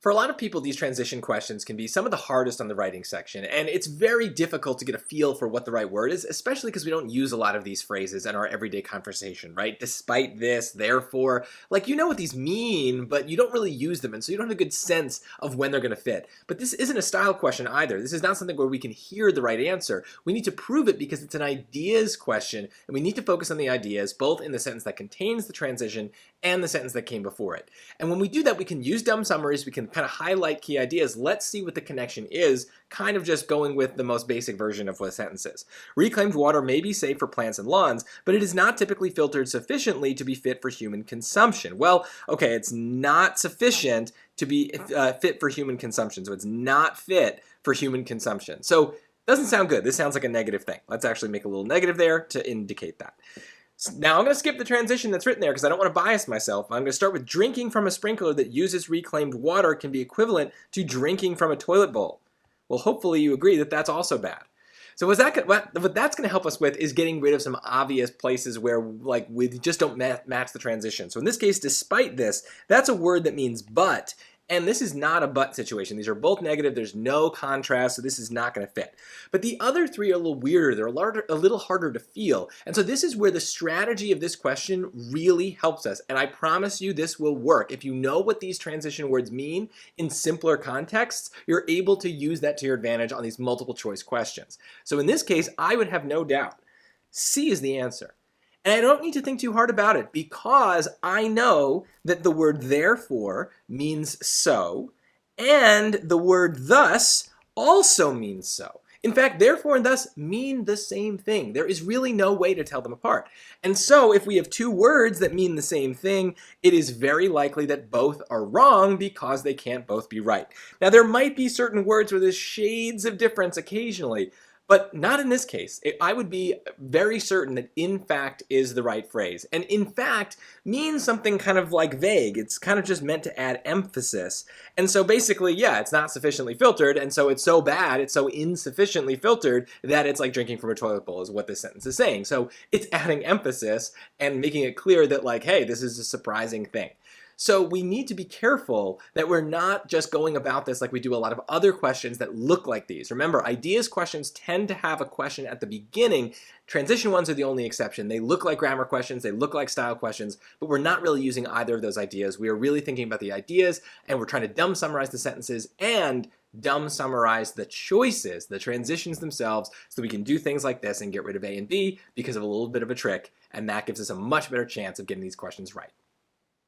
For a lot of people, these transition questions can be some of the hardest on the writing section, and it's very difficult to get a feel for what the right word is, especially because we don't use a lot of these phrases in our everyday conversation, right? Despite this, therefore, like you know what these mean, but you don't really use them, and so you don't have a good sense of when they're going to fit. But this isn't a style question either. This is not something where we can hear the right answer. We need to prove it because it's an ideas question, and we need to focus on the ideas both in the sentence that contains the transition and the sentence that came before it. And when we do that, we can use dumb summaries, we can kind of highlight key ideas. Let's see what the connection is, kind of just going with the most basic version of what a sentence is. Reclaimed water may be safe for plants and lawns, but it is not typically filtered sufficiently to be fit for human consumption. Well, okay, it's not sufficient to be fit for human consumption, so it's not fit for human consumption. So doesn't sound good. This sounds like a negative thing. Let's actually make a little negative there to indicate that. Now I'm going to skip the transition that's written there because I don't want to bias myself. I'm going to start with drinking from a sprinkler that uses reclaimed water can be equivalent to drinking from a toilet bowl. Well, hopefully you agree that that's also bad. So what that's going to help us with is getting rid of some obvious places where like we just don't match the transition. So in this case, despite this, that's a word that means but. And this is not a but situation. These are both negative. There's no contrast, so this is not going to fit. But the other three are a little weirder. They're a little harder to feel. And so this is where the strategy of this question really helps us. And I promise you this will work. If you know what these transition words mean in simpler contexts, you're able to use that to your advantage on these multiple choice questions. So in this case, I would have no doubt. C is the answer. And I don't need to think too hard about it because I know that the word therefore means so, and the word thus also means so. In fact, therefore and thus mean the same thing. There is really no way to tell them apart. And so if we have two words that mean the same thing, it is very likely that both are wrong because they can't both be right. Now, there might be certain words where there's shades of difference occasionally, but not in this case. I would be very certain that in fact is the right phrase. And in fact means something kind of like vague. It's kind of just meant to add emphasis. And so basically, yeah, it's not sufficiently filtered, and so it's so bad, it's so insufficiently filtered that it's like drinking from a toilet bowl is what this sentence is saying. So it's adding emphasis and making it clear that like, hey, this is a surprising thing. So we need to be careful that we're not just going about this like we do a lot of other questions that look like these. Remember, ideas questions tend to have a question at the beginning. Transition ones are the only exception. They look like grammar questions, they look like style questions, but we're not really using either of those ideas. We are really thinking about the ideas, and we're trying to dumb summarize the sentences and dumb summarize the choices, the transitions themselves, so we can do things like this and get rid of A and B because of a little bit of a trick, and that gives us a much better chance of getting these questions right.